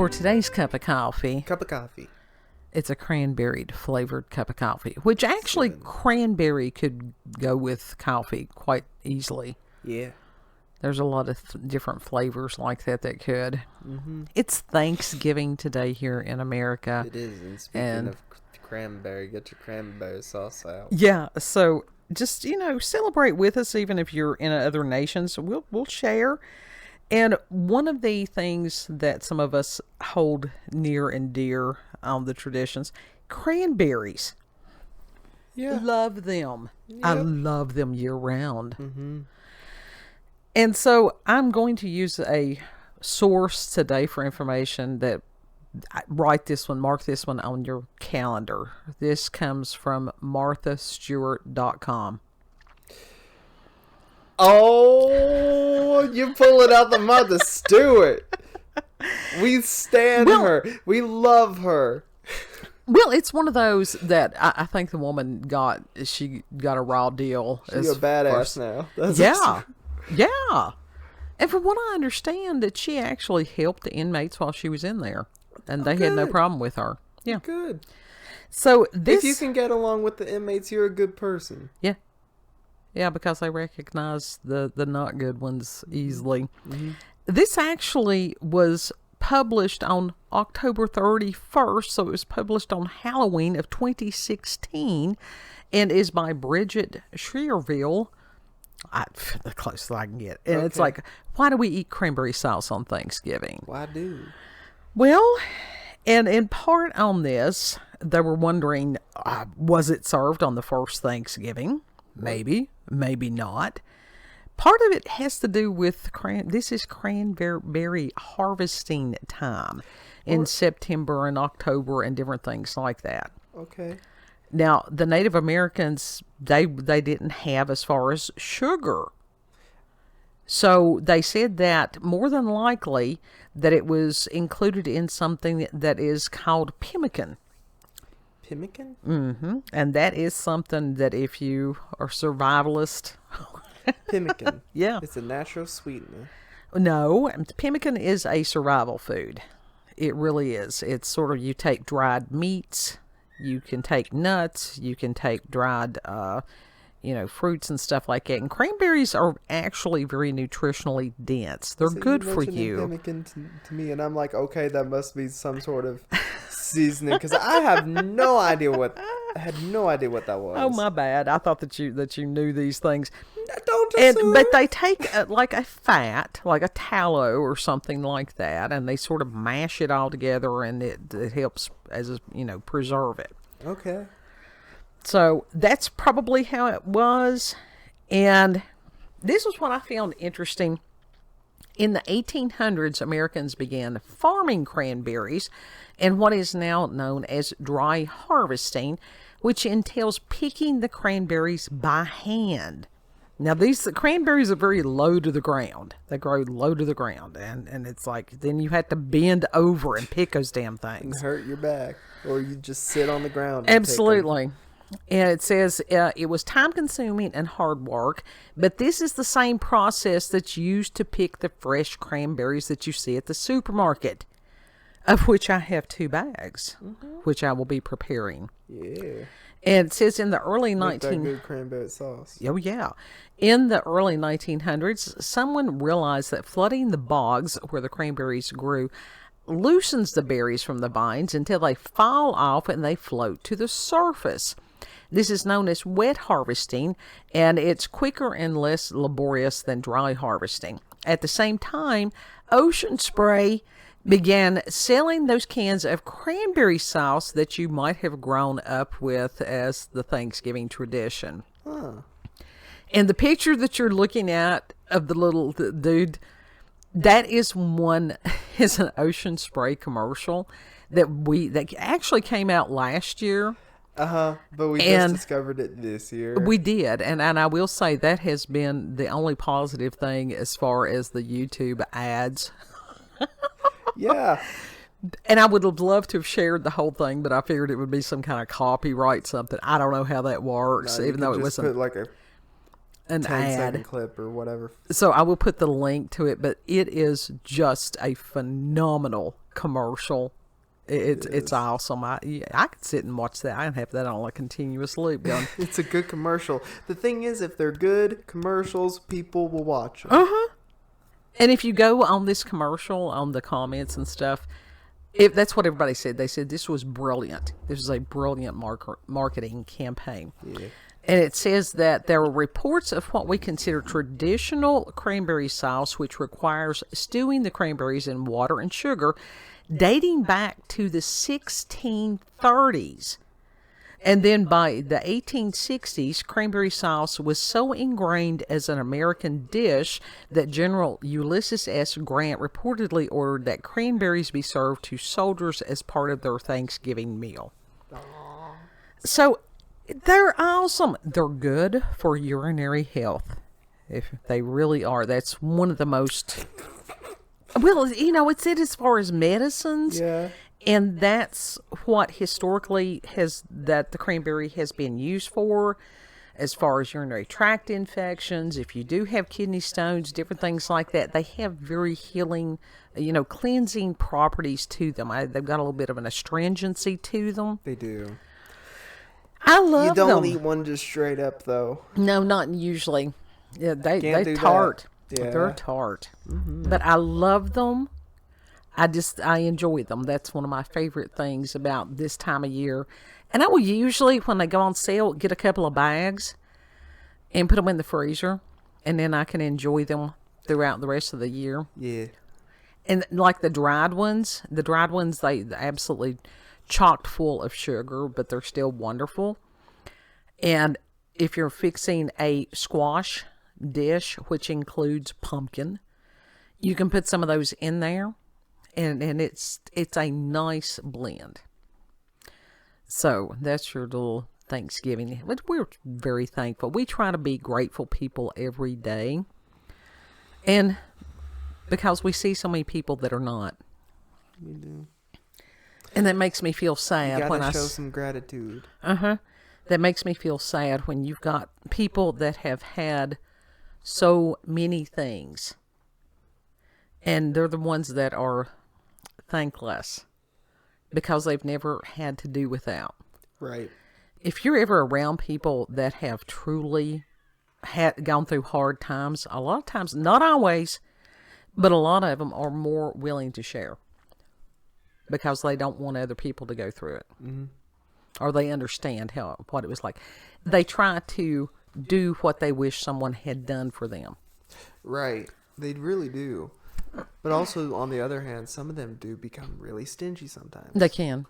For today's cup of coffee, it's a cranberry flavored cup of coffee, which actually cranberry could go with coffee quite easily. Yeah. There's a lot of different flavors like that could. Mm-hmm. It's Thanksgiving today here in America. It is. And speaking of cranberry, get your cranberry sauce out. Yeah. So just, celebrate with us, even if you're in other nations. We'll share. And one of the things that some of us hold near and dear on the traditions, cranberries. Yeah. Love them. Yep. I love them year round. Mm-hmm. And so I'm going to use a source today for information that mark this one on your calendar. This comes from marthastewart.com. Oh, you're pulling out the Martha Stewart. We stand her. We love her. Well, it's one of those that I think the woman got a raw deal. She's a badass now. Yeah. And from what I understand, that she actually helped the inmates while she was in there. And they had no problem with her. Yeah. Good. So if you can get along with the inmates, you're a good person. Yeah. Yeah, because they recognize the not good ones easily. Mm-hmm. This actually was published on October 31st, so it was published on Halloween of 2016, and is by Bridget Shirvell. The closest I can get. And It's like, why do we eat cranberry sauce on Thanksgiving? Why do? Well, and in part on this, they were wondering, was it served on the first Thanksgiving? Maybe not. Part of it has to do with this is cranberry harvesting time in September and October and different things like that. Okay. Now, the Native Americans, they didn't have as far as sugar. So they said that more than likely that it was included in something that is called pemmican. Pemmican? Mm-hmm. And that is something that if you are survivalist... Pemmican. Yeah. It's a natural sweetener. No, pemmican is a survival food. It really is. It's sort of, you take dried meats, you can take nuts, you can take dried, fruits and stuff like that. And cranberries are actually very nutritionally dense. They're good for you. Pemmican to me, and I'm like, okay, that must be some sort of seasoning, because I had no idea what that was. Oh, my bad. I thought that you knew these things. Don't assume. But they take like a fat, like a tallow or something like that, and they sort of mash it all together, and it helps preserve it. Okay. So that's probably how it was. And this was what I found interesting. In the 1800s, Americans began farming cranberries and what is now known as dry harvesting, which entails picking the cranberries by hand. Now, the cranberries are very low to the ground. They grow low to the ground, and it's like, then you have to bend over and pick those damn things. And hurt your back, or you just sit on the ground. Absolutely. And it says it was time-consuming and hard work, but this is the same process that's used to pick the fresh cranberries that you see at the supermarket, of which I have 2 bags, which I will be preparing. Yeah. And it says in the early that good cranberry sauce. Oh, yeah. In the early 1900s, someone realized that flooding the bogs where the cranberries grew loosens the berries from the vines until they fall off and they float to the surface. This is known as wet harvesting, and it's quicker and less laborious than dry harvesting. At the same time, Ocean Spray began selling those cans of cranberry sauce that you might have grown up with as the Thanksgiving tradition. Huh. And the picture that you're looking at of the little dude, that is an Ocean Spray commercial that actually came out last year. But we just discovered it this year. We did, and I will say that has been the only positive thing as far as the YouTube ads. Yeah. And I would have loved to have shared the whole thing, but I figured it would be some kind of copyright something. I don't know how that works, No, even though it wasn't put like an 10-second clip or whatever. So I will put the link to it, but it is just a phenomenal commercial. It's awesome. I could sit and watch that. I can have that on a continuous loop going. It's a good commercial. The thing is, if they're good commercials, people will watch them. And if you go on this commercial, on the comments and stuff, if that's what everybody said. They said this was brilliant. This is a brilliant marketing campaign. Yeah. And it says that there were reports of what we consider traditional cranberry sauce, which requires stewing the cranberries in water and sugar, dating back to the 1630s. And then by the 1860s, cranberry sauce was so ingrained as an American dish that General Ulysses S. Grant reportedly ordered that cranberries be served to soldiers as part of their Thanksgiving meal. Aww. So they're awesome. They're good for urinary health. If they really are. That's one of the most... Well, you know, it's it as far as medicines. Yeah. And that's what historically the cranberry has been used for, as far as urinary tract infections. If you do have kidney stones, different things like that, they have very healing, cleansing properties to them. They've got a little bit of an astringency to them. They do. I love them. You don't eat one just straight up, though. No, not usually. Yeah, they're tart. Yeah. They're tart. Mm-hmm. But I love them. I enjoy them. That's one of my favorite things about this time of year. And I will usually, when they go on sale, get a couple of bags and put them in the freezer. And then I can enjoy them throughout the rest of the year. Yeah. And like the dried ones, they absolutely chocked full of sugar, but they're still wonderful. And if you're fixing a squash dish, which includes pumpkin, you can put some of those in there. And it's a nice blend. So that's your little Thanksgiving. We're very thankful. We try to be grateful people every day. And because we see so many people that are not. We do. And that makes me feel sad. You gotta show some gratitude. That makes me feel sad when you've got people that have had so many things. And they're the ones that are thankless because they've never had to do without. Right. If you're ever around people that have truly gone through hard times, a lot of times, not always, but a lot of them are more willing to share because they don't want other people to go through it. Mm-hmm. Or they understand what it was like. They try to do what they wish someone had done for them. Right. They really do. But also, on the other hand, some of them do become really stingy sometimes. They can.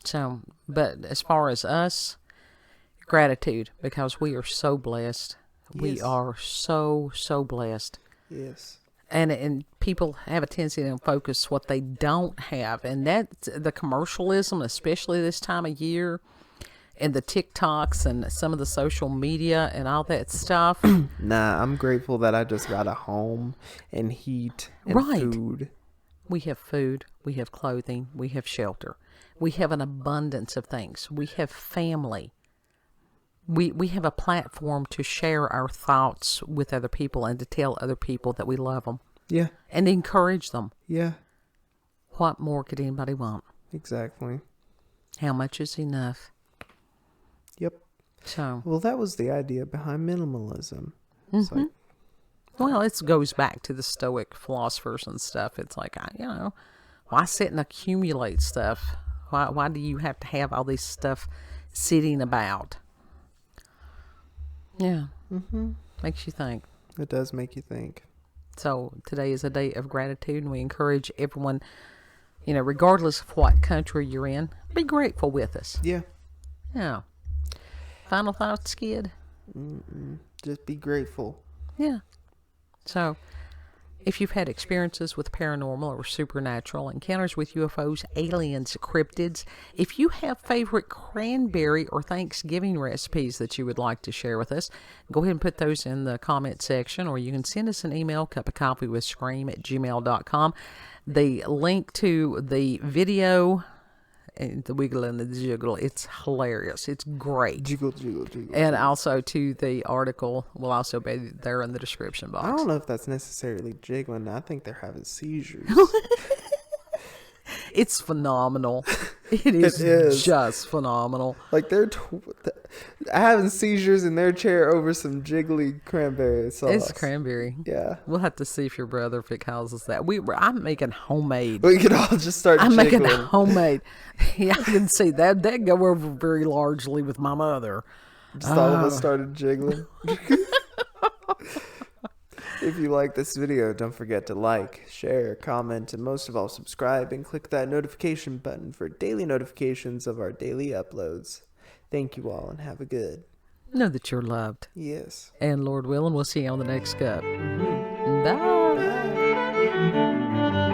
So, but as far as us, gratitude, because we are so blessed. Yes. We are so blessed. Yes. And people have a tendency to focus what they don't have. And that's the commercialism, especially this time of year. And the TikToks and some of the social media and all that stuff. Nah, I'm grateful that I just got a home and heat and food. We have food. We have clothing. We have shelter. We have an abundance of things. We have family. We have a platform to share our thoughts with other people and to tell other people that we love them. Yeah. And encourage them. Yeah. What more could anybody want? Exactly. How much is enough? Yep. So. Well, that was the idea behind minimalism. Mm-hmm. Well, it goes back to the Stoic philosophers and stuff. It's like, why sit and accumulate stuff? Why do you have to have all this stuff sitting about? Yeah. Mm-hmm. Makes you think. It does make you think. So today is a day of gratitude, and we encourage everyone, regardless of what country you're in, be grateful with us. Yeah. Yeah. Final thoughts, kid? Just be grateful. Yeah. So, if you've had experiences with paranormal or supernatural, encounters with UFOs, aliens, cryptids, if you have favorite cranberry or Thanksgiving recipes that you would like to share with us, go ahead and put those in the comment section, or you can send us an email, cupofcoffeewithscream@gmail.com. The link to the video and the wiggle and the jiggle. It's hilarious. It's great. Jiggle, jiggle, jiggle. And jiggle. also, too, the article will also be there in the description box. I don't know if that's necessarily jiggling. I think they're having seizures. It's phenomenal. It is just phenomenal. Like they're having seizures in their chair over some jiggly cranberry sauce. It's cranberry. Yeah. We'll have to see if your brother if it houses that. I'm making homemade. We could all just start I'm jiggling. making homemade. Yeah, I can see that. That'd go over very largely with my mother. Just all of us started jiggling. If you like this video, don't forget to like, share, comment, and most of all, subscribe and click that notification button for daily notifications of our daily uploads. Thank you all and have a good. Know that you're loved. Yes. And Lord willing, we'll see you on the next cup. Mm-hmm. Bye. Bye.